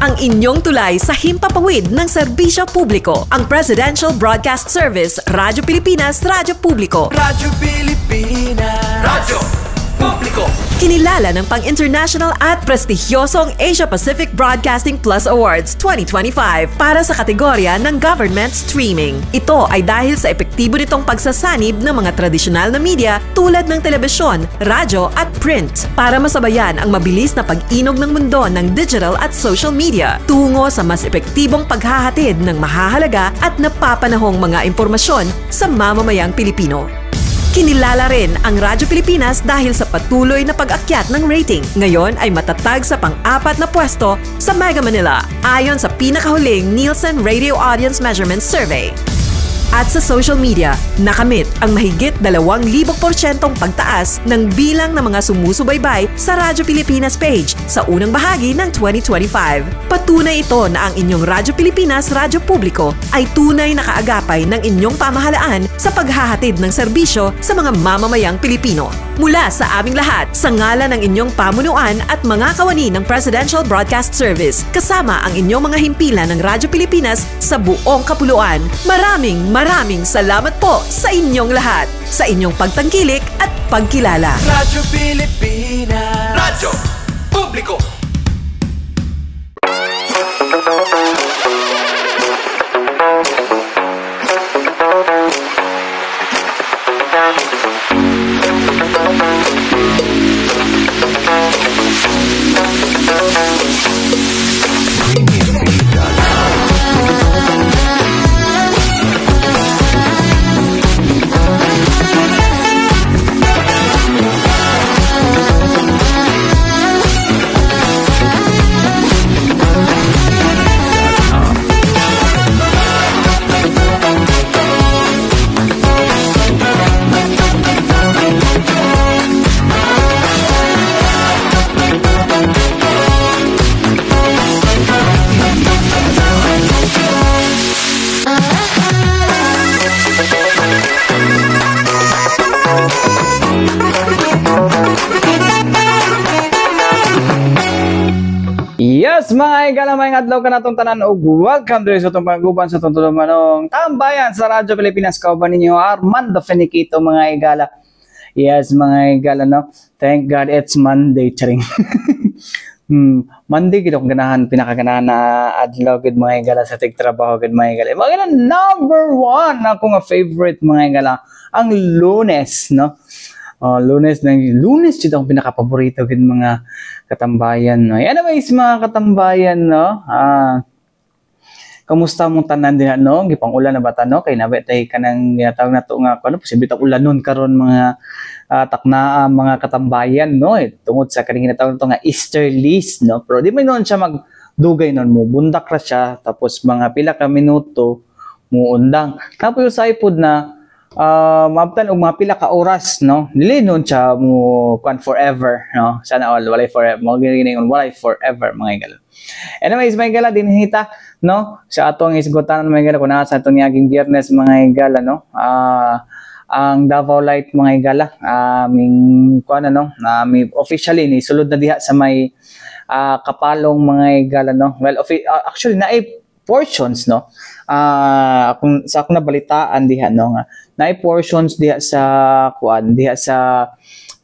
ang inyong tulay sa himpapawid ng serbisyo publiko. Ang Presidential Broadcast Service, Radyo Pilipinas, Radyo Publiko. Radyo Pilipinas. Radyo Publiko. Kinilala ng pang-international at prestigyosong Asia Pacific Broadcasting Plus Awards 2025 para sa kategorya ng Government Streaming. Ito ay dahil sa epektibo nitong pagsasanib ng mga tradisyonal na media tulad ng telebisyon, radyo at print para masabayan ang mabilis na pag-inog ng mundo ng digital at social media tungo sa mas epektibong paghahatid ng mahahalaga at napapanahong mga impormasyon sa mamamayang Pilipino. Kinilala rin ang Radyo Pilipinas dahil sa patuloy na pag-akyat ng rating. Ngayon ay matatag sa pang-4 na pwesto sa Mega Manila ayon sa pinakahuling Nielsen Radio Audience Measurement Survey. At sa social media, nakamit ang mahigit 2,000% pagtaas ng bilang ng mga sumusubaybay sa Radyo Pilipinas page sa unang bahagi ng 2025. Patunay ito na ang inyong Radyo Pilipinas Radyo Publiko ay tunay na kaagapay ng inyong pamahalaan sa paghahatid ng serbisyo sa mga mamamayang Pilipino. Mula sa aming lahat, sa ngalan ng inyong pamunuan at mga kawani ng Presidential Broadcast Service, kasama ang inyong mga himpilan ng Radyo Pilipinas sa buong kapuluan. Maraming salamat po sa inyong lahat, sa inyong pagtangkilik at pagkilala. Radyo Pilipinas. Radyo Publiko. Yes, mga igala, mga adlaw ka natong tanan og welcome diri sa itong pag-uban sa itong tulumanong tambayan sa Radyo Pilipinas. Kauban ninyo Armando Feniquito, mga igala. Yes, mga igala, no? Thank God it's Monday, charing. Monday gid akong ganahan, pinakaganahan na adlaw gid mga igala sa tigtrabaho gid mga igala. Mga igala, number 1 ako nga favorite mga igala, ang Lunes, no? Lunes dito ang pinaka-paborito gid mga katambayan, no. Anyways, mga katambayan, no. Kamusta mong tanan din, no? Gipang ulan na bata, no? Kay nabetay kanang ginatawag nato nga ano, posible ta ulanon karon mga taknaa mga katambayan, no. Tungod sa kaning ginatawag nato nga easterlies, no. Pero di man noon siya magdugay noon mo, bundak ra siya tapos mga pila ka minuto muundang. Tapos yung saipod na maabtan og mga pila ka oras, no, dili nun siya mo kan forever, no, sana all walay forever mo gini on walay forever mga igala. Anyways, mga igala, dinhita, no, sa atong isgotan mga igala kun sa atong niaging Biyernes mga igala, no, ang Davao Light mga igala, ming kuan no, may officially ni sulod na diha sa may kapalong mga igala, no. Well, actually naay portions, no, kung sa akong nabalitaan diha, no, nga naay portions diha sa kuan diha sa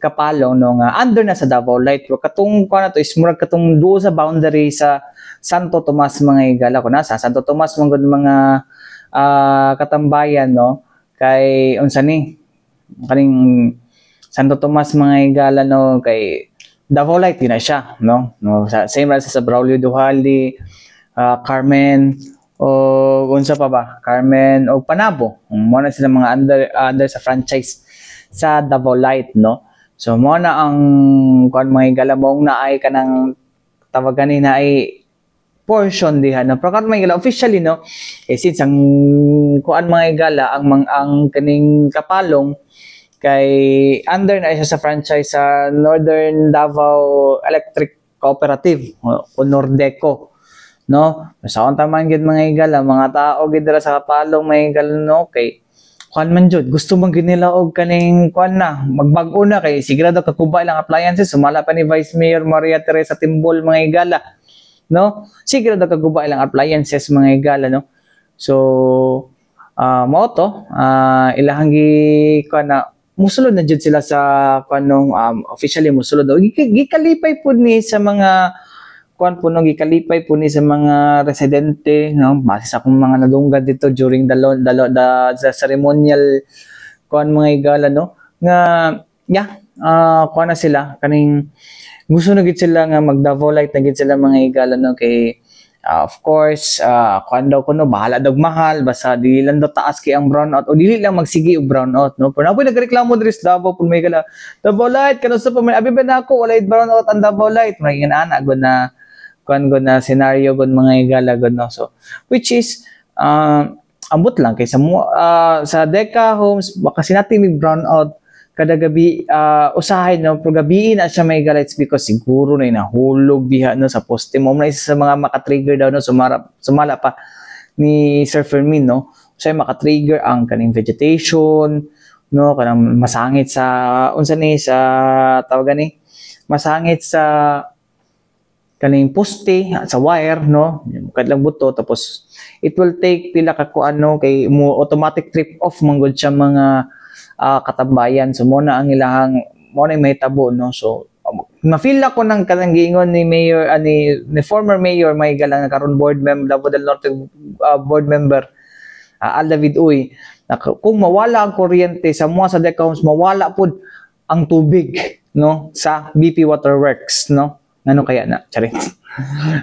kapalong, no, nga under na sa Davao Light. Pero katong kuan na to is murag katong duo sa boundary sa Santo Tomas mga igala, kun sa Santo Tomas mong mga katambayan, no, kay unsa ni kaning Santo Tomas mga igala, no, kay Davao Light din na siya, no, same ra sa Braulio Duhalde, Carmen o unsa pa ba? Carmen o Panabo. Mo na sila mga under sa franchise sa Davao Light, no. So mo na ang kuan mga igala mong naay kanang tawagan ni naay portion diha, no. Pero kan mga igala officially, no, since ang kuan mga igala ang kaning kapalong kay under na siya sa franchise sa Northern Davao Electric Cooperative o Nordeco, no. Sa unta man gid mga igala, mga tao gid dira sa kapalong mga igala, no, kay kuan man jud gusto man gid nila og kaning kuan na magbag-o na kay sigurado kakuba ilang appliances. Sumala pa ni Vice Mayor Maria Teresa Timbol mga igala, no? Sige daw kaguba ilang appliances mga higala, no? So mao to ilahang na musulod na jud sila sa kanong officially musulod gikalipay pud ni sa mga kuan po gikalipay po ni sa mga residente, no, base sa akong mga nadunggan dito during the ceremonial kuan mga higala, no, nga kuan na sila kaning gusto na gid sila nga mag Davao Light na gid sila mga higala, no, kay of course kuan daw kuno bahala daw mahal basta dili lang daw taas kay ang brownout o dili lang magsigi og brownout, no, pero napoy nagreklamo diri sa Davao pud may higala Davao Light kano sa pa man abi ba nako walay brownout ang Davao Light may ana gud na kuan gud na scenario gud mga higala gud, no, so which is ambot lang kay sa Deca Homes baka sinati mig brownout kada gabi usahay, no, pero gabi na siya may galights because siguro na inahulog diha, no, sa poste mo na isa sa mga makatrigger daw, no, sumala pa ni Sir Fermin, no, siya makatrigger ang kaning vegetation, no, kanang masangit sa unsa ni sa tawagan ni masangit sa kaning poste sa wire, no, kadlang buto tapos it will take pila ka kuan, no, kay mo automatic trip off man gud siya mga katambayan. So muna ang ilahang muna may tabo, no, so na-feel ako ng kananggingon ni Mayor ni former Mayor may galang karon board member Davao del Norte board member Al David Uy na kung mawala ang kuryente sa mga sa Deca Homes mawala pud ang tubig, no, sa BP Waterworks, no, ano kaya na charing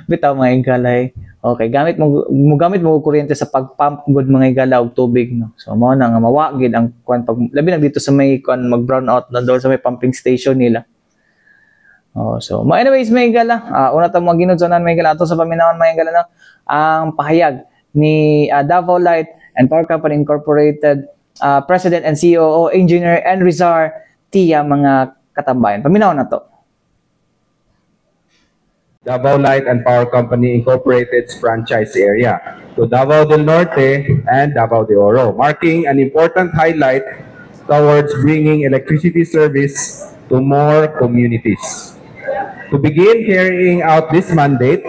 bitaw mga higalay. Okay, gamit mo kuryente sa pagpump good mga higala og tubig, no. So mao na nga mawagid ang kuan pag labi na dito sa may kuan mag brown out na doon sa may pumping station nila. So anyways mga higala, una ta mo ginudsonan mga higala ato sa paminawon mga higala, no, ang pahayag ni Davao Light and Power Company Incorporated President and COO Engineer Enrizar Tia mga katambayan. Paminawon na to. Davao Light and Power Company Incorporated's franchise area to Davao del Norte and Davao de Oro, marking an important highlight towards bringing electricity service to more communities. To begin carrying out this mandate,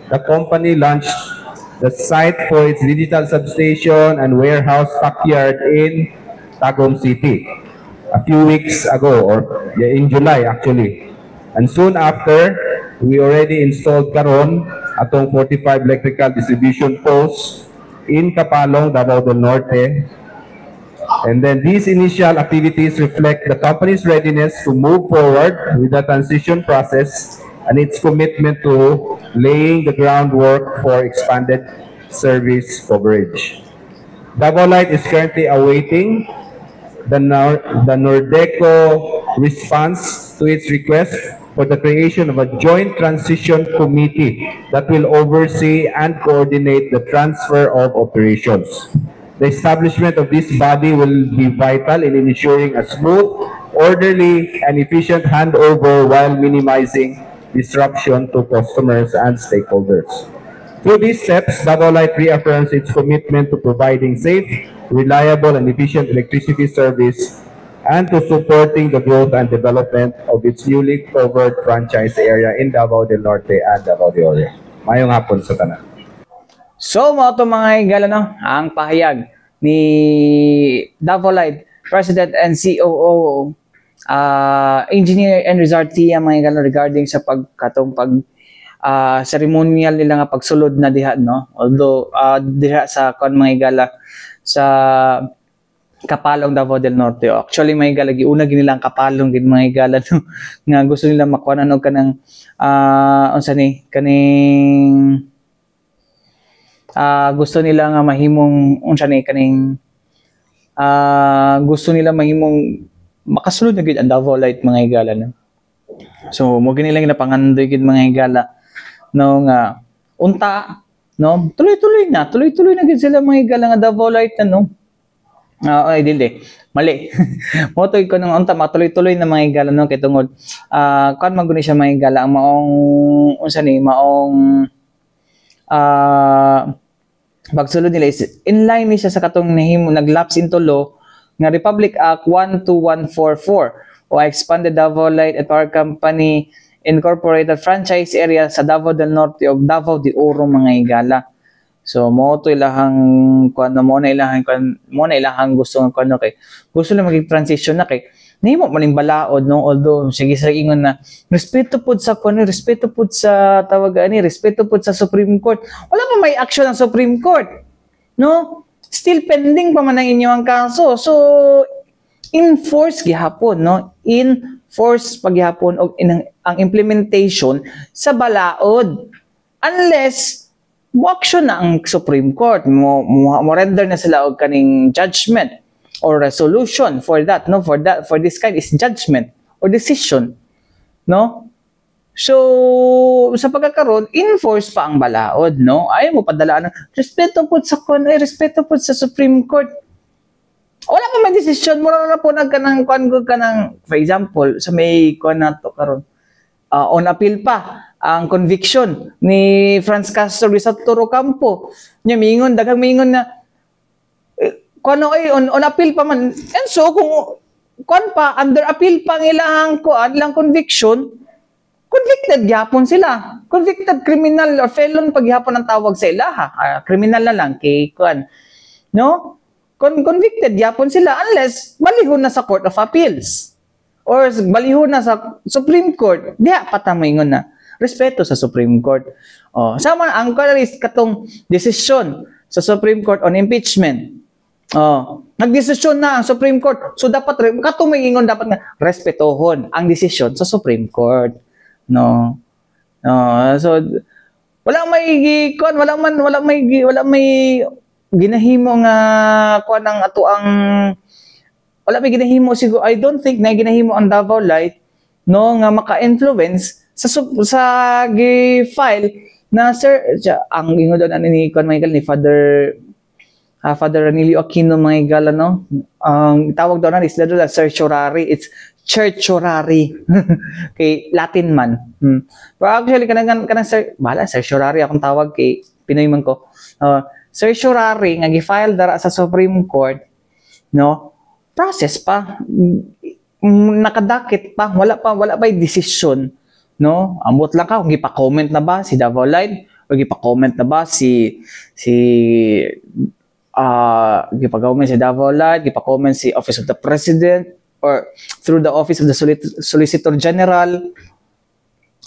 the company launched the site for its digital substation and warehouse stockyard in Tagum City a few weeks ago, or in July actually. And soon after, we already installed karon atong 45 electrical distribution posts in Kapalong, Davao del Norte. And then these initial activities reflect the company's readiness to move forward with the transition process and its commitment to laying the groundwork for expanded service coverage. Davao Light is currently awaiting the Nordeco response to its request for the creation of a joint transition committee that will oversee and coordinate the transfer of operations. The establishment of this body will be vital in ensuring a smooth, orderly, and efficient handover while minimizing disruption to customers and stakeholders. Through these steps, Davao Light reaffirms its commitment to providing safe, reliable, and efficient electricity service and to supporting the growth and development of its newly covered franchise area in Davao del Norte and Davao de Oro. Mayong hapon sa tanan. So mga mga higala, no, ang pahayag ni Davao Light President and COO Engineer Enrizar Tia mga higala regarding sa ceremonial nila nga pagsulod na diha, no, although diha sa kon mga higala sa Kapalong, Davao del Norte. Actually may higala giuna ginilang Kapalong gid mga higala, no, nga gusto nila makuha og kanang unsa ni kaning gusto nila nga mahimong unsa ni kaning gusto nila mahimong makasulod na gid ang Davao Light mga higala, no. So mo gini lang napangandoy gid mga higala, no, nga unta, no, tuloy-tuloy na gid sila mga higala nga Davao Light, no. Ay dili mali mo to ko nang unta matuloy-tuloy na mga higala, no, kay tungod kan maguni siya mga higala ang maong unsa ni maong pagsulod nila is in line ni siya sa katong nahimo naglapse into law nga Republic Act 12144 o expanded Davao Light and Power Company Incorporated Franchise Area sa Davao del Norte o Davao de Oro mga higala. So mo to ilahang kuno mo na ilahang gusto ng kuno kay gusto lang maging transition na kay nahimo maling balaod no, although sige sa ingon na respeto pud sa kuno, respeto pud sa tawag ani, respeto pud sa Supreme Court. Wala pa may action ng Supreme Court. No? Still pending pa man ang inyong kaso. So enforce gihapon no, enforce paghihapon og ang implementation sa balaod unless mo-action na ang Supreme Court, mo render na sila og kaning judgment or resolution for that, no, for this kind is judgment or decision, no. So sa pagkakaroon enforce pa ang balaod, no, ay mo padalaan respeto pud sa respeto pud sa Supreme Court. Wala pa may decision, mura na po nagkanang for example sa may kuan nato karon on appeal pa ang conviction ni Franz Castro sa Toro Campo. Nya mingon daghang mingon na kuno ay on appeal pa man. And so kung kuan pa under appeal pa ang ilang conviction, convicted gyapon sila. Convicted criminal or felon paghihapon ang tawag sa ilaha. Criminal na lang kay kuan. No? Convicted yapon sila unless balihon na sa Court of Appeals or balihon na sa Supreme Court. Diha patamingon na respeto sa Supreme Court. Sama ang katong desisyon sa Supreme Court on impeachment. Nagdesisyon na ang Supreme Court. So dapat katong mingon dapat nga respetohon ang desisyon sa Supreme Court. No. So wala may ginahimo nga kuan ang ato ang wala may ginahimo siguro. I don't think na ginahimo ang Davao Light no nga maka-influence sa gi-file na sir ang ingon doon ni kuan Michael ni Father Ranilio Aquino mga igala no. Ang tawag doon is certiorari, it's certiorari. Kay Latin man. Pero actually kanang certiorari akong tawag kay Pinoy man ko. Certiorari nga gi-file dara sa Supreme Court, no? Process pa, nakadakit pa, wala pa decision, no? Ambot lang ka kung gipa-comment na ba si Davao Light o gipa-comment na ba gipa-comment si Davao Light, gipa-comment si Office of the President or through the Office of the Solicitor General.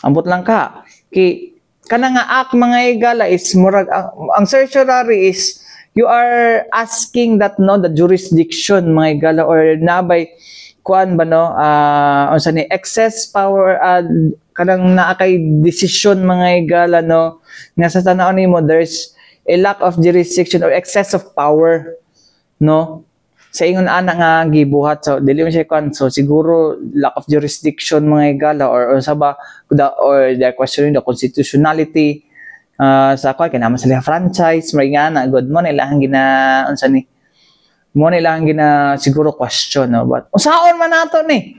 Ambot lang ka kay kana nga mga igala is murag ang certiorari is you are asking that no the jurisdiction mga igala or nabay kuan ba no unsa ni excess power kanang naa kay decision mga igala no nga sa tanaw nimo there's a lack of jurisdiction or excess of power no sa ingon ana nga gibuhat so dili man siya kuan so siguro lack of jurisdiction mga igala or sa ba or they're questioning the constitutionality sa kuan kanama sila franchise may nga na good mo nilang gina unsa ni mo nilang gina siguro question no but usaon man nato ni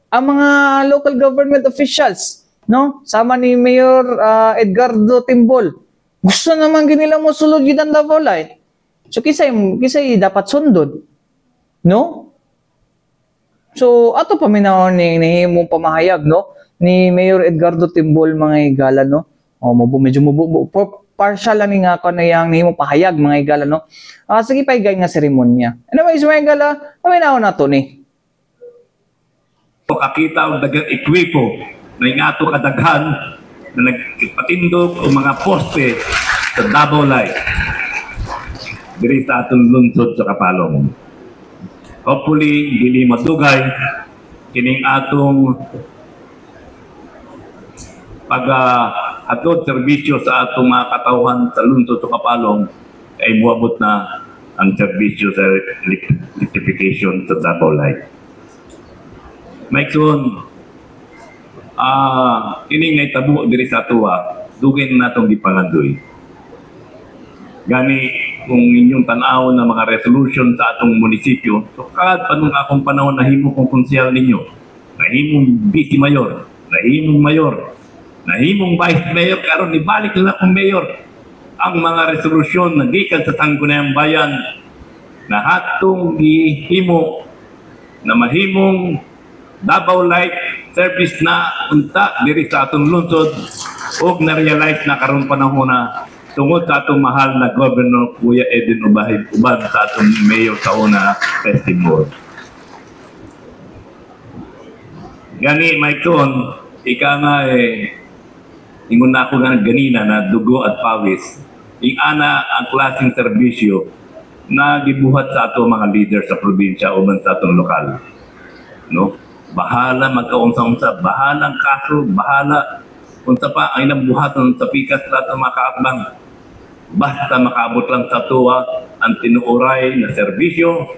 ang mga local government officials no sama ni Mayor Edgardo Timbol gusto naman ginila mo sulod gid ang Davao Light. So kisay dapat sundod. No? So ato paminaw ni himong pamahayag no ni Mayor Edgardo Timbol mga igala no. Medyo partial lang nga kanayang nihimong pahayag mga igala no. Sige paigay nga seremonya. Anyways mga igala, paminaw nato ni. Kakita og daghang ekwipo na ingato kadaghan na nagpatindog og mga poste sa Davao Light. Diri sa atong lungsod sa Kapalong. Hopefully, dili madugay kining atong pag-atod serbisyo sa atong mga katawhan sa lungsod sa Kapalong ay muabot na ang serbisyo sa electrification sa Davao Light. Maikson, kining naitabo diri sa atuwa, dugay na natong gipangadoy. Gani kung inyong tanaw na mga resolution sa atong munisipyo, so kahit panong akong panahon nahimo kong konsyal ninyo, nahimong vice mayor, nahimong mayor, nahimong vice mayor, karon ibalik na akong mayor, ang mga resolusyon na gikan sa Sangguniang Bayan na hatong ihimo na mahimong Davao Light service na unta diri sa atong lungsod ug na-realize na karon panahon na tungod sa atong mahal na Governor Kuya Edwin Ubahib uban sa atong mayor sa una festival. Gani Maikon, ika nga ingon na ako nga ganina na dugo at pawis. Ana ang klaseng serbisyo na gibuhat sa ato mga leader sa probinsya uban sa atong lokal. No? Bahala magkaunsa-unsa, bahalang kaso, bahala unsa pa ay nabuhaton sa pikas sa atong makaabang. Basta makaabot lang sa tuwa ang tinuoray na serbisyo,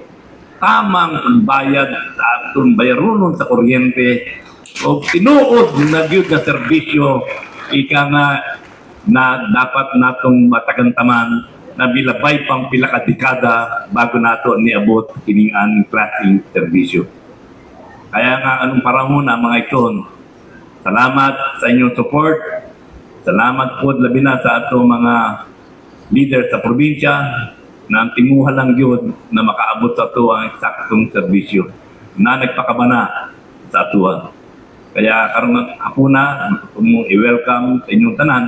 tamang pagbayad sa atong bayaronon sa kuryente o tinuod na gyud nga serbisyo ika nga na dapat natong matagantaman na bilabay pang pila ka dekada bago nato niabot kining ang klaseng serbisyo. Kaya nga anong panahon na mga ikon, salamat sa inyong support, salamat po labi na sa atong mga leader sa probinsya na ang tinguha lang yun na makaabot sa ito ang eksaktong serbisyo na nagpakabana sa atuwa. Kaya karong hapuna, mong i-welcome sa inyong tanan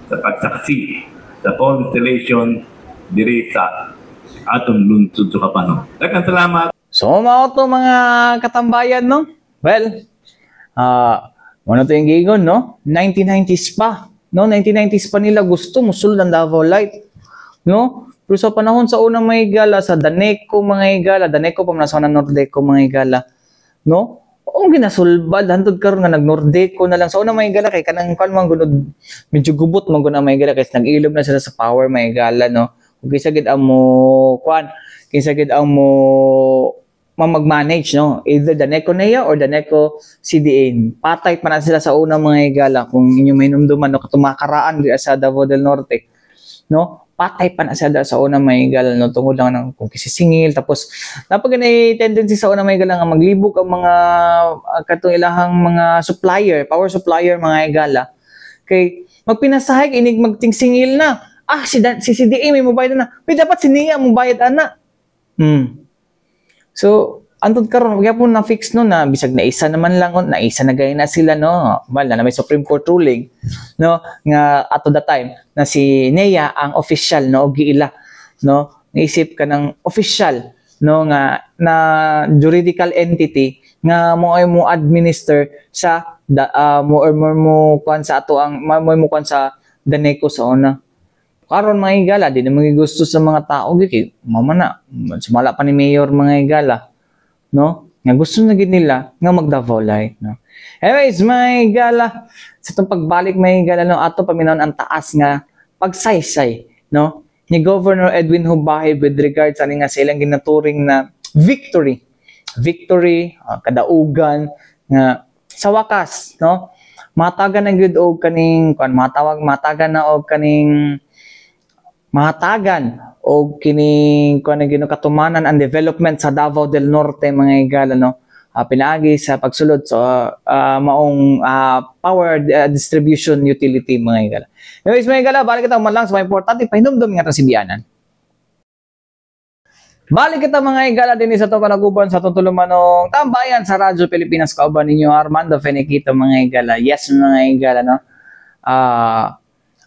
sa pagsaksi sa constellation diri sa atong lungsod sa Kapano. Daghang salamat. So, mga katambayan, no? Well, ano to yung gigon, no? 1990s pa. No, 1990s pa nila gusto musul ng Davao Light. No? Pero sa panahon sa unang mga higala, sa Daneco mga higala, Daneco pa nasa ng Nordeco mga higala, no? Ang ginasulbad, hantod karon nga nag-Nordeco na lang. Sa unang mga higala, kay kanang kan mga gunod, medyo gubot mga gunod mga higala, kasi nag-ilob na sila sa power mga higala, no? Kung kisagid ang mo, kisagid ang mo, mag-manage, no? Either Daneco NEA or Daneco CDA. Patay pa na sila sa unang mga higala kung inyong may numduman, no? Katumakaraan sa Davao del Norte, no? Patay pa na sila sa unang mga higala, no? Tungod lang ng kung kisisingil. Tapos, napag may tendency sa unang mga higala nga maglibog ang mga katong ilahang mga supplier, power supplier mga higala. Kay magpinasahay, inig magtingsingil na. Si CDA may mubayad na. Pero dapat si NEA mubayad na. So, antod karon kaya po na-fix no na bisag na isa naman lang na isa na gaya na sila no. Wala na may Supreme Court ruling no nga ato the time na si NEA ang official no giila no. Naisip ka ng official no nga na juridical entity nga mo ay mo administer sa mo kuan sa ato ang mo kuan sa Daneco sa una. Karon mga higala, di na gusto sa mga tao, kay mama na, sumala pa ni Mayor mga higala, no? Nga gusto na gid nila, nga mag-Davao Light, no? Anyways, mga higala, sa itong pagbalik mga higala, no, ato paminaw ang taas nga pagsaysay, no? Ni Governor Edwin Ubahib with regards sa nga silang ginaturing na victory, kadaugan, nga sa wakas, no? Matagan na gid og kaning, matagan na og kaning, mahatagan o kining kuan gino katumanan ang development sa Davao del Norte mga higala no pinaagi sa pagsulod sa maong power distribution utility mga higala. Anyways mga higala, balik kita man lang sa mga importante pahinumdum nga si Bianan. Balik kita mga higala din sa to panaguban sa tulumanong tambayan sa Radyo Pilipinas kauban ninyo Armando Feniquito mga higala. Yes mga higala no.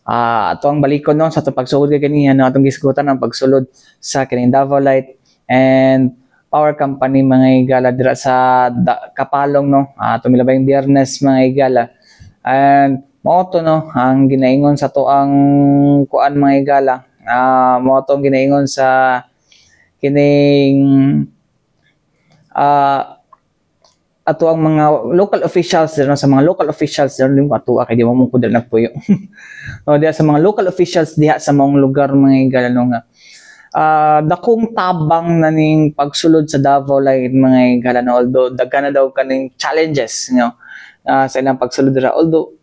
Ato ang balikon no sa pagsugod kay kaniya no atong gisgutan ang pagsulod sa kining Davao Light and Power Company mga higala dira sa Kapalong no atong milabayng Biyernes mga higala and mao to no ang ginaingon sa to ang kuan mga higala mao to ang ginaingon sa kining ato ang mga local officials no, sa mga local officials no ato kay di mo ko dala nagpuyo no diha sa mga local officials diha sa mga lugar mga higala no nga dakong tabang na ning pagsulod sa Davao Light mga higala no although daghan na daw kaning challenges no sa ilang pagsulod dira although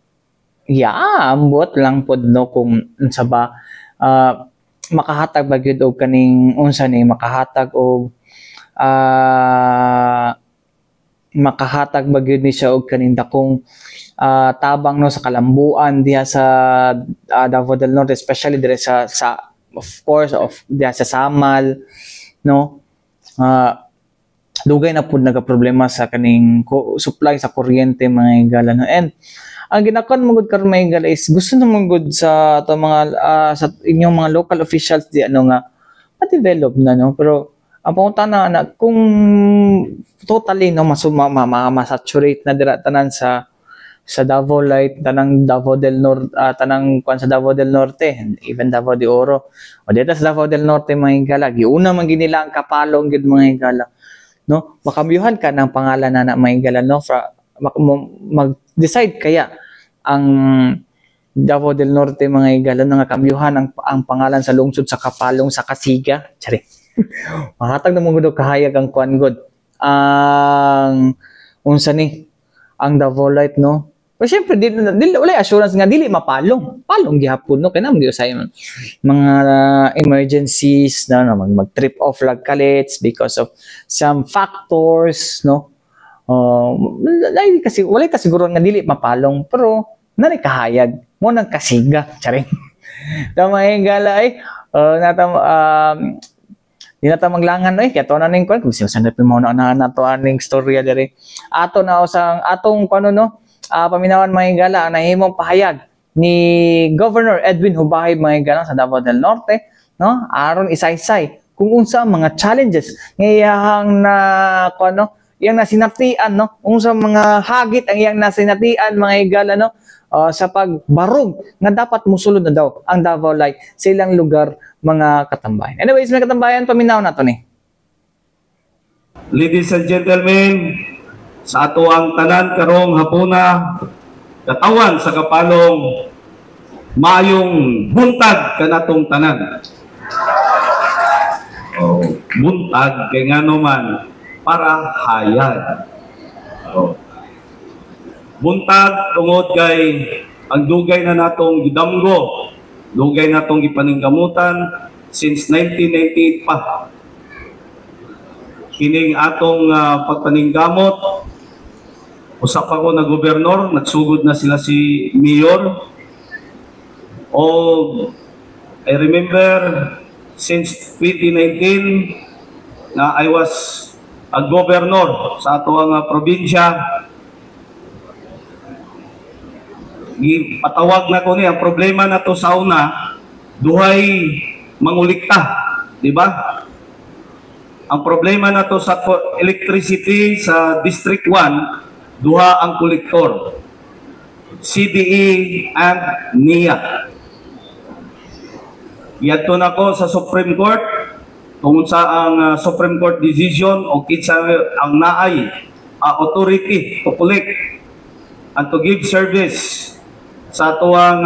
ambot lang pod no kung unsa ba makahatag ba gyud og kaning unsa ni makahatag og makahatag bagyod ni siya og kaning dakong tabang no sa kalambuan diha sa Davao del Norte especially dire sa of course diha sa Samal no dugay na pud nagaproblema sa kaning supply sa kuryente mga higala no. And ang ginakon mo gud karon mga higala is gusto naman gud sa ato mga sa inyong mga local officials di ano nga ma-develop na no, pero ang pangutana na kung totally no masaturate na dira tanan sa Davao Light, tanang Davao del Norte, tanang kwan sa Davao del Norte, even Davao de Oro. O dito sa Davao del Norte mga higala, giuna man ginila ang kapalong gid mga higala. No, makambyuhan ka ng pangalan na mga higala no, mag-decide kaya ang Davao del Norte mga higala nga kambyuhan ang pangalan sa lungsod sa kapalong sa Kasiga. Tsari. Mahatag na mong kahayag ang kwan god. Ang unsa ni ang Davao Light no. Pero syempre dili wala assurance nga dili mapalong. Palong gihapon no kay namo gyud say mga emergencies na no, mag-trip off lag kalits because of some factors no. Wala kasi siguro nga dili mapalong pero nari kahayag mo nang Kasiga charing. Tama higala ay di na ta maglangan kaya to na ning kwan kung sinasanap mo na to aning storya diri ato na usang atong kuno no paminawan mga higala ang nahimong pahayag ni Governor Edwin Hubahay mga higala sa Davao del Norte no aron isaysay kung unsa mga challenges ngayahang na kuno iyang nasinatian no unsa mga hagit ang iyang nasinatian mga higala no sa pagbarog nga dapat musulod na daw ang Davao Light sa ilang lugar mga katambayan. Anyways, mga katambayan, paminaw na to ni. Ladies and gentlemen, sa ato ang tanan karong hapuna, katawan sa kapalong, mayong buntag kanatong tanan. Buntag kay nga naman para hayag. Buntag tungod kay ang dugay na natong gidamgo, dugay natong gipaninggamutan since 1998 pa. Kining atong pagpaninggamot, usap ako na gobernador, nagsugod na sila si Mayor. O I remember since 2019 na I was a governor sa ato ang probinsya. Patawag na ko ni ang problema na to sa una duhay mangulikta, di ba? Ang problema na to sa electricity sa District 1 duha ang kolektor, CDE and NIA. Yadto na ko sa Supreme Court kung sa ang Supreme Court decision o kinsa ang naay authority to collect and to give service sa tuwang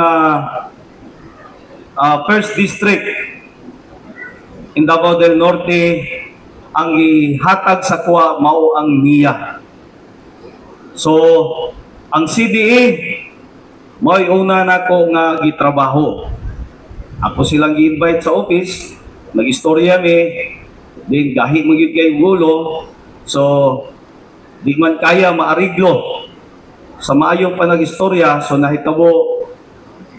First District in Davao del Norte ang ihatag sa kuha mao ang NIA. So ang CDE mo'y una na ko nga gitrabaho. Ako silang gi-invite sa office, nag-istorya mi, din gahi magiging kay gulo, so di man kaya maariglo sa maayong panag-istorya, so nahitabo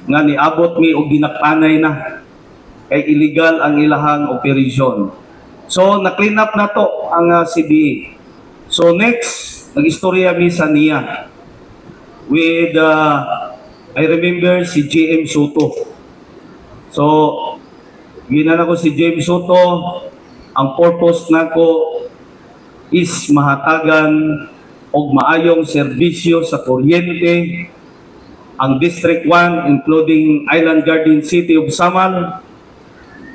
nga niabot mi og ginakpanay na kay illegal ang ilahang operation. So na-clean up na to ang CDE. So next, nag-istorya mi sa NIA with I remember si JM Soto. So ginan ako si JM Soto, ang purpose nako is mahatagan og maayong serbisyo sa kuryente ang District 1 including Island Garden City of Samal,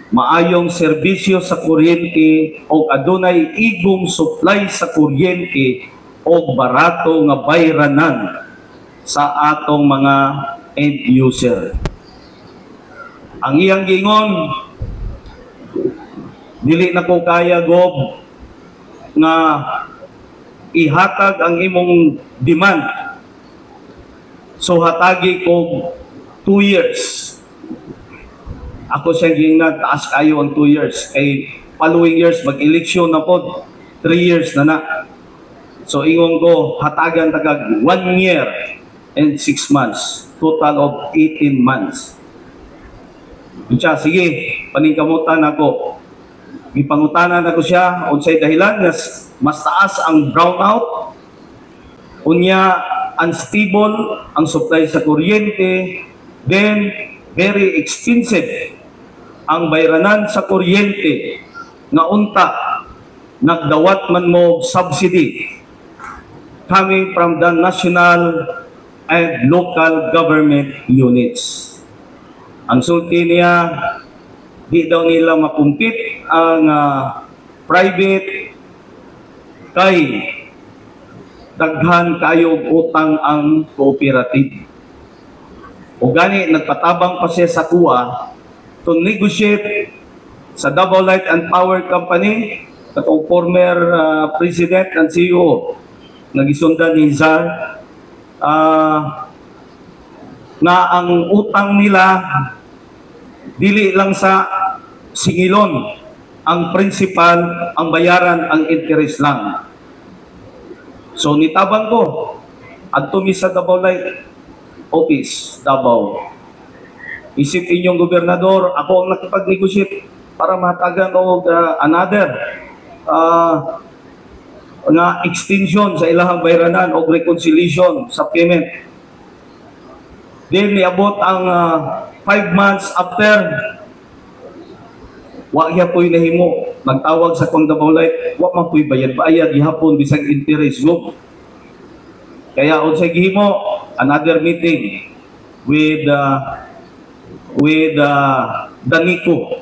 maayong serbisyo sa kuryente og adunay igong supply sa kuryente og barato nga bayranan sa atong mga end user. Ang iyang gingon, dili na ko kaya gob nga ihatag ang imong demand. So hatagi ko 2 years. Ako siya gingan, taas kayo ang 2 years. Kay following years, mag-eleksyon na po, 3 years na na. So ingon ko, hatagan tagag 1 year and 6 months. Total of 18 months. Siya, sige, paningkamutan ako. Gipangutanan ako siya, unsay dahilan, mas taas ang brownout, unya unstable ang supply sa kuryente, then very expensive ang bayranan sa kuryente nga unta nagdawat man mo subsidy coming from the national and local government units. Ang sulti niya, di daw nila makumpit ang private kay daghan kayog utang ang cooperative. O gani, nagpatabang pa siya sa kuha to negotiate sa Davao Light and Power Company, katong former president and CEO, nagisundan ni Zar, na ang utang nila dili lang sa singilon ang principal, ang bayaran, ang interest lang. So nitabang ko adto mi sa Davao Light Office, Davao. Isip inyong gobernador, ako ang nakipag-negotiate para mahatagan og another na extension sa ilahang bayranan o reconciliation sa payment. Then niabot ang 5 months after, wa gyapon nahimo, nagtawag sa kong Davao Light, wa man puy bayad gihapon bisag interest group. Kaya unsay gihimo, another meeting with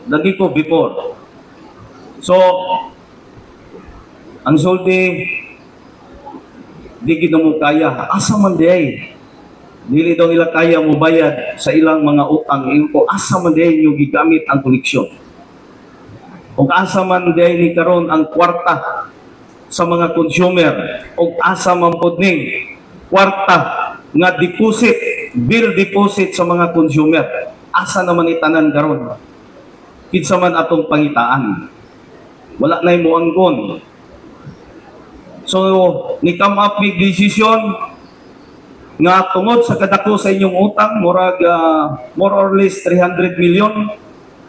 Danico before. So ang sulti di gid mo kaya, asa man day dili daw nila kaya mo bayad sa ilang mga utang, ko asa man day nyo gigamit ang koleksyon, o asa man day ni karon ang kwarta sa mga consumer, o asa man pod ning kwarta nga deposit, bill deposit sa mga consumer, asa naman itanan karon? Kinsa man atong pangitaan, wala na mo anggon. So ni come up with decision nga tungod sa kadako sa inyong utang, murag more or less 300 million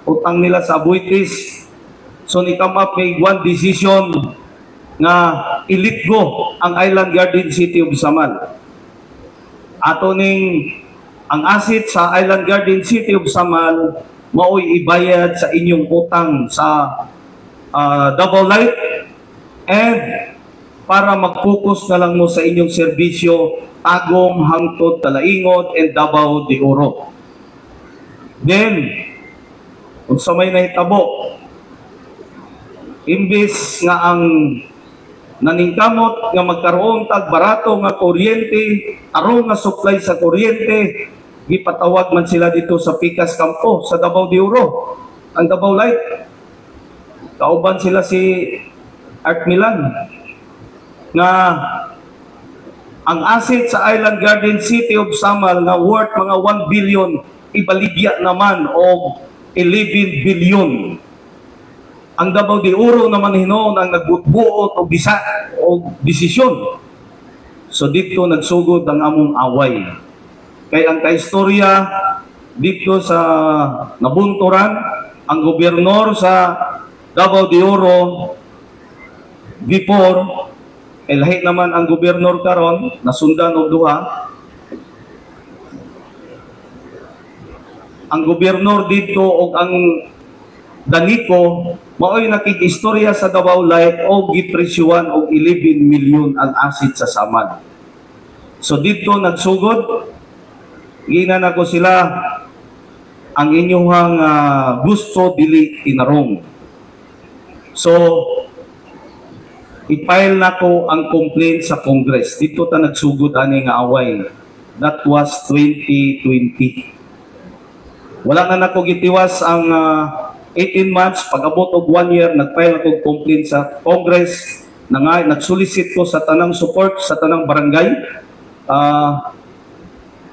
utang nila sa Abuitis. So ni come up with one decision nga i-let go ang Island Garden City of Samal. Ato ning ang asset sa Island Garden City of Samal mao'y ibayad sa inyong utang sa Davao Light, and para mag-focus na lang mo sa inyong serbisyo Tagum, Hangtod, Talaingot, and Davao de Oro. Then, kung sa may nahitabo, imbis nga ang naningkamot nga magkaroon tag barato nga kuryente, tarong nga supply sa kuryente, gipatawag man sila dito sa Picas Campo, sa Davao de Oro, ang Davao Light. Kauban sila si Art Milan, nga ang asset sa Island Garden City of Samal na worth mga 1 billion, ibaligya naman o 11 billion. Ang Davao de Oro naman hinoon ang nagbutbuot o desisyon. So dito nagsugod ang among away. Kaya ang kaistorya dito sa nabunturan, ang gobernador sa Davao de Oro before, lahi naman ang gobernador karon, nasundan og duha. Ang gobernador dito og ang Danico mao'y nakikistorya sa Davao Light o gipresyuhan og 11 million ang asset sa Samal. So dito nagsugod, ginan ako sila, ang inyong gusto dili tinarong. So i-file na ko ang complaint sa Congress. Dito ta nagsugod ani nga away. That was 2020. Wala na nako gitiwas ang 18 months, pag-abot og 1 year, nag-file ako complaint sa Congress, nag-solicit ko sa tanang support sa tanang barangay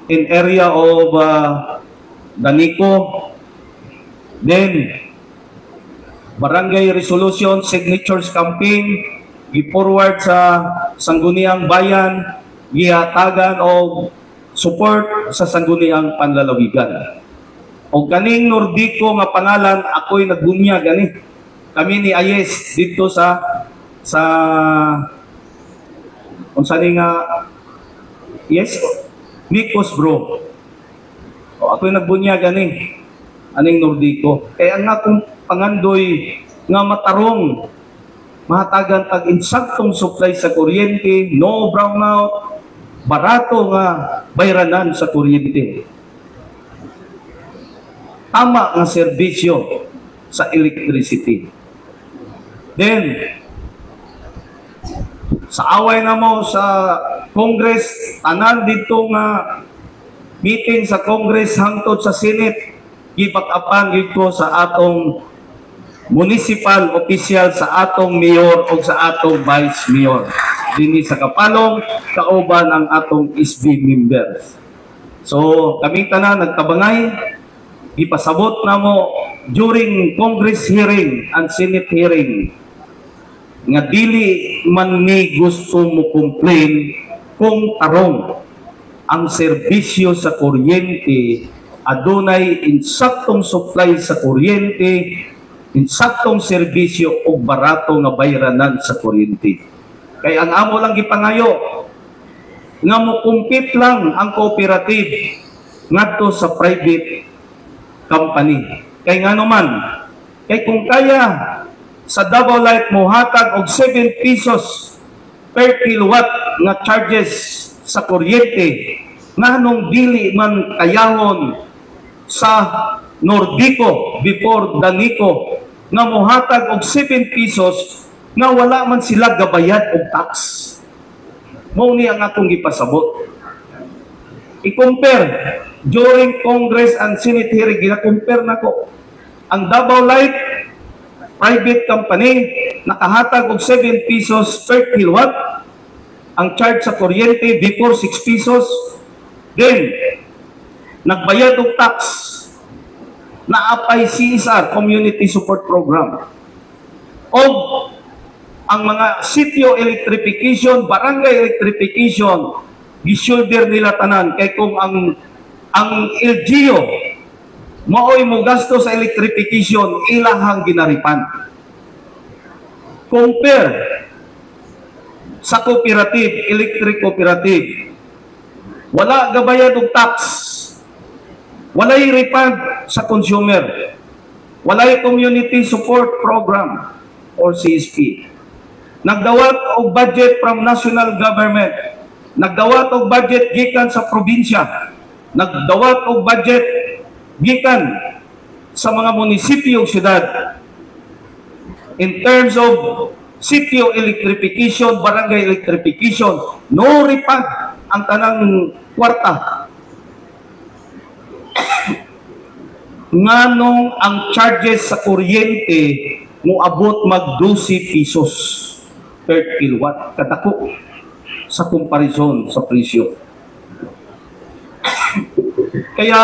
in area of Danico. Then barangay resolution signatures campaign gi-forward sa Sangguniang Bayan, gihatagan og support sa Sangguniang Panlalawigan. O kaning Nordico nga pangalan, ako'y nagbunyag ani. Kami ni Ayes dito sa sa unsa ni nga yes Mikos bro. O ako nagbunyag aning Nordico. Kaya ang akong pangandoy nga matarong mahatagan tag insaktong supply sa kuryente, no brownout, barato nga bayranan sa kuryente. Tama nga serbisyo sa electricity. Then, sa away na mo sa Congress, tanan dito nga meeting sa Congress hangtod sa Senate, gipag-apan dito sa atong municipal official, sa atong mayor o sa atong vice mayor. Dini sa kapalong, kauban ang atong SB members. So, kami tanan nagtabangay, ipasabot na mo during Congress hearing and Senate hearing nga dili man ni gusto mo complain kung tarong ang serbisyo sa kuryente adunay insaktong supply sa kuryente, insaktong serbisyo o barato nga bayranan sa kuryente. Kaya ang amo lang gipangayo nga mo compete lang ang cooperative ngadto sa private company. Kay nga naman, kay kung kaya sa Davao Light mo hatag og 7 pesos per kilowatt nga charges sa kuryente, nganong dili man kayahon sa Nordico before Danico nga mohatag og 7 pesos nga wala man sila gabayad og tax. Mao ni ang akong gipasabot. I-compare during Congress and Senate hearing, gina-compare nako ang Davao Light private company nakahatag og 7 pesos per kilowatt ang charge sa kuryente before 6 pesos. Then nagbayad og tax na apay CSR Community Support Program o ang mga sitio electrification, barangay electrification gisulder nila tanan. Kay kung ang LGU maoy mo gasto sa electrification, ilahang ginaripan. Compare sa cooperative, electric cooperative, wala gabayad og tax, walay refund sa consumer, walay community support program or CSP. Nagdawat og budget from national government, nagdawat og budget gikan sa probinsya, nagdawat og budget gikan sa mga munisipyo o syudad. In terms of sitio electrification, barangay electrification, no refund ang tanang kwarta. Nganong ang charges sa kuryente mo abot mag 12 pesos per kilowatt, kadako sa comparison sa presyo. Kaya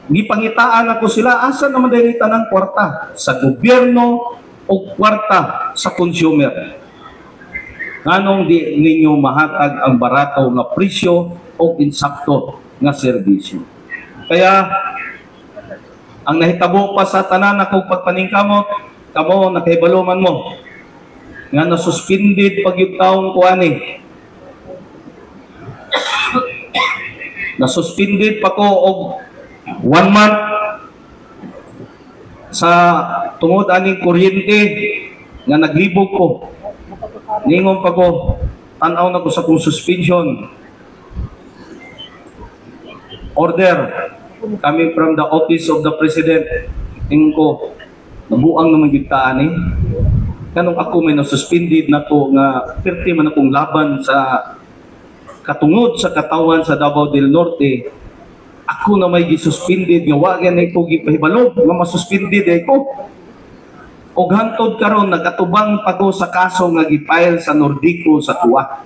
gipangitaan ako sila, asa naman din tanang kwarta sa gobyerno o kwarta sa consumer. Nganong di ninyo mahatag ang barato nga presyo o insakto nga serbisyo. Kaya ang nahitabo pa sa tanan akong pagpaningkamot, kamo nakahibaloman mo nga nasuspended pag yung taong kuani. Nasuspended pa ko og 1 month sa tungod aning kuryente nga naglibog ko. Ningon pa ko, tanaw na ko sa kong suspension. Order coming from the office of the President. Tingin ko, nabuang naman gitaan eh. Kanong ako may nasuspended na ko nga perti man akong laban sa katungod sa katawan sa Davao del Norte. Ako na may gisuspended nga wagan na ko gipahibalog nga masuspended ko. O hantod karon nagatubang pa ko sa kaso nga gipile sa Nordico sa tuwa.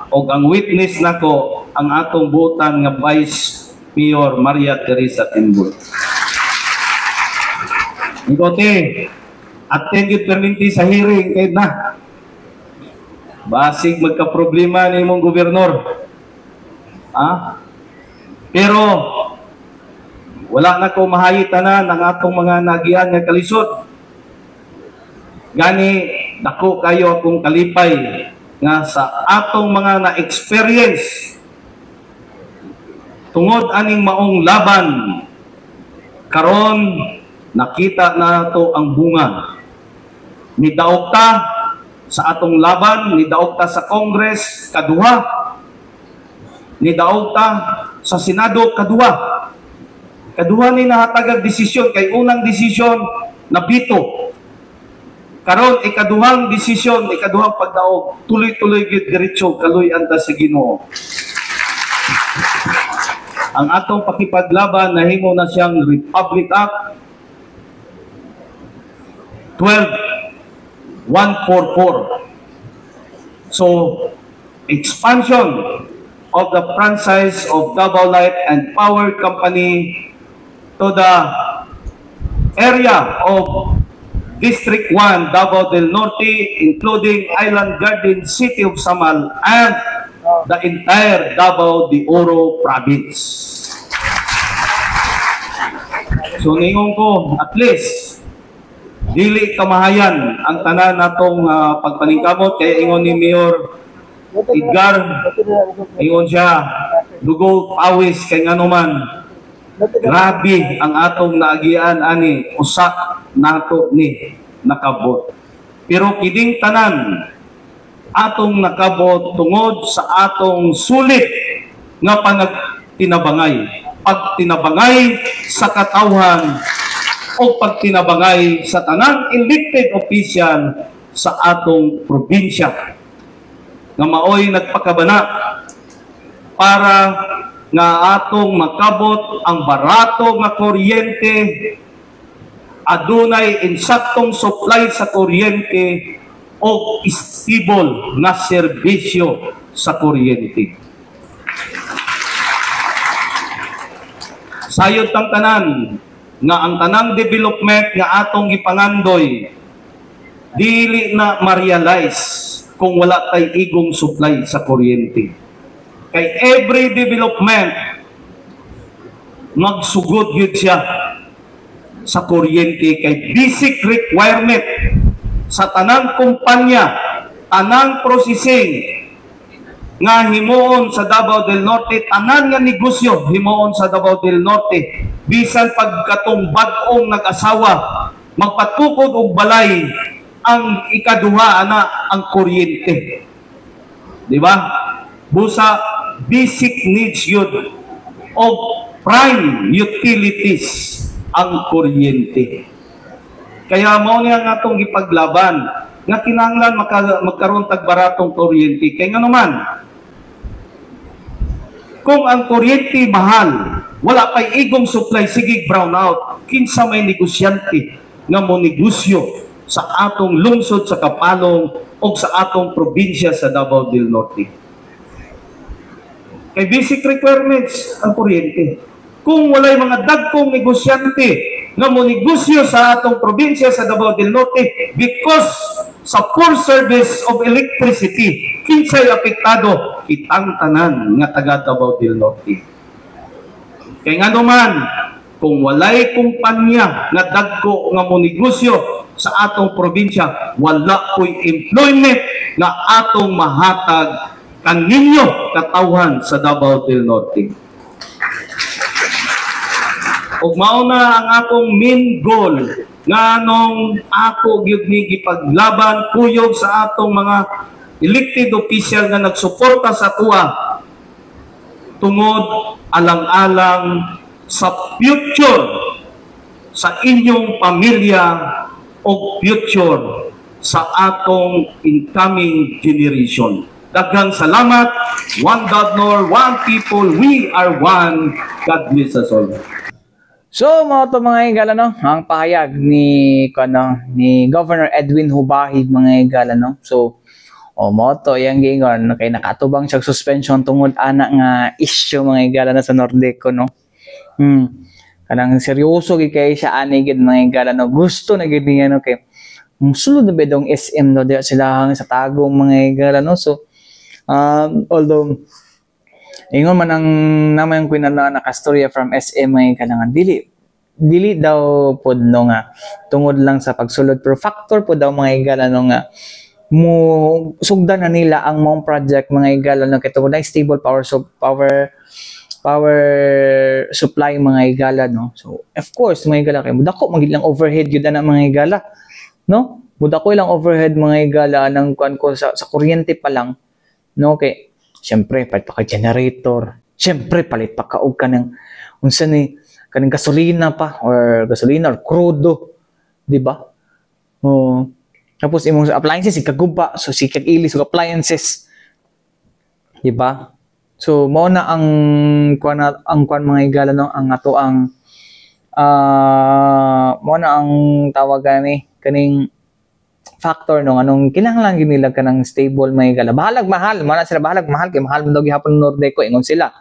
O ang witness nako ang atong butan nga Vice Mayor Maria Teresa Timbul. Ikote, attend yun perminti sa hearing kahit na. Basig magka-problema ni mong gobernador. Pero wala na ko mahayitanan ang atong mga nagian nga kalisod. Gani dako kayo akong kalipay nga sa atong mga na-experience tungod aning maong laban karon nakita na to ang bunga. Nidaog ta sa atong laban, nidaog ta sa Congress kaduha, nidaog ta sa Senado kaduha. Kaduha ni nahatagag desisyon kay unang desisyon nabito. Karon ikaduhang desisyon, ikaduhang pagdaog, tuloy-tuloy gyud diretso kaluy-an ta sa Ginoo. Ang atong pakipaglaban nahimo na siyang Republic Act 12144. So, expansion of the franchise of Davao Light and Power Company to the area of District 1, Davao del Norte, including Island Garden, City of Samal, and the entire Davao de Oro province. So, ningon ko, at least, dili kamahayan ang tanan natong pagpaningkamot, kaya ingon ni Mayor Edgar, ingon siya, dugo pawis kay nganuman. Grabe ang atong naagian ani usa nato ni nakabot. Pero kiding tanan atong nakabot tungod sa atong sulit nga panagtinabangay. Pagtinabangay sa katawhan o pagtinabangay sa tanang elected official sa atong probinsya nga maoy nagpakabana para nga atong makabot ang barato nga kuryente, adunay insaktong supply sa kuryente o stable na serbisyo sa kuryente. Sayod tang tanan nga ang tanang development nga atong gipangandoy dili na ma-realize kung wala tay igong supply sa kuryente. Kay every development magsugod yun siya sa kuryente kay basic requirement sa tanang kumpanya, tanang processing nga himuon sa Davao del Norte, tanan nga negosyo himuon sa Davao del Norte, bisan pagkatong bag-ong nag-asawa magpatukod og balay ang ikaduha na ang kuryente. Di ba? Busa basic needs yun o prime utilities ang kuryente. Kaya mao niya nga itong ipaglaban nga kinahanglan magkaroon tagbaratong kuryente. Kaya nga naman, kung ang kuryente mahal, wala pa'y igong supply, sige brownout, kinsa may negosyante nga mo negosyo sa atong lungsod sa Kapalong o sa atong probinsya sa Davao del Norte. Kay basic requirements ang kuryente. Kung walay mga dagkong negosyante nga mo negosyo sa atong probinsya sa Davao del Norte because sa poor service of electricity, kinsay apektado? Kitang tanan nga taga Davao del Norte. Kay nga naman, kung walay kumpanya nga dagko nga mo negosyo sa atong probinsya, wala ko'y employment nga atong mahatag kaninyo katawhan sa Davao del Norte. Ug mao na ang akong main goal nga nung ako gyud ni gipaglaban kuyog sa atong mga elected official nga nagsuporta sa tuwa tungod alang-alang sa future sa inyong pamilya o future sa atong incoming generation. Daghang salamat. One God nor one people, we are one. God bless us all. So, mga to mga higala, no? Ang pahayag ni Governor Edwin Hubahig, mga higala, no? So, mo to yang gingon kay nakatubang siya suspension tungod ana nga issue mga higala na sa Nordeco, no? Kanang seryoso gid kay siya ani gid mga higala, no? Gusto na gid niya, no? Kay sulod na bedong SM, no? Diya sila sa tagong mga higala, no? So, although ingon man ang naman yung kinana nakastorya from SM ay kalangan dili dili daw pod no nga tungod lang sa pagsulod pero factor po daw mga igala no nga mo sugdan na nila ang mong project mga igala no kay tungod na stable power supply mga igala no. So of course mga igala kay mudako magilang overhead gyud na mga igala no. Mudako ilang overhead mga igala nang kuan ko sa kuryente pa lang no kay syempre palit pa ka generator, syempre palit pa ka og kanang unsa ni kanang gasolina pa or crudo, di ba? Tapos imong appliances ikaguba so sikag ilis og appliances. Di ba? So mao na ang kuan mga igala no ang ato ang mao na ang tawagan ni kaning factor no anong kinahanglan gyud nila kanang stable mga igala. Bahalag mahal, mao na sila bahalag mahal kay mahal man daw gihapon Nordeco ingon sila.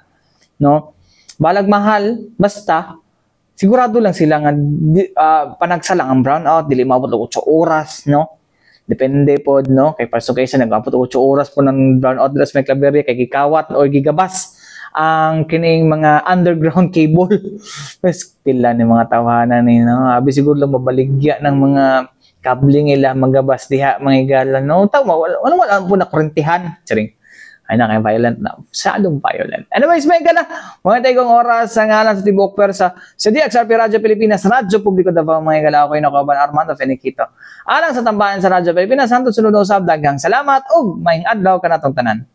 No? Balag mahal basta sigurado lang sila nga panagsa lang ang brownout dili maabot og 8 oras no. Depende pod no kay paso kaysa nag-abot 8 oras po ng brownout dras may Claveria kay gikawat or gigabas ang kining mga underground cable. Mas pila ni mga tawanan ni no. Abi siguro lang mabaligya ng mga kabling ila magabas diha mga igala no. Tawa wala po na kurentihan. Charing. Ay na kay violent na. Sadong violent. Anyways, may gana. Mga tayong oras sa ngalan sa Tibok Persa sa DXRP Radyo Pilipinas, Radyo Publiko Davao mga igala. Ako yung Nakoban Armando Feniquito. Alang sa tambahan sa Radyo Pilipinas, hantod sunod usab daghang salamat ug maayong adlaw kanatong tanan.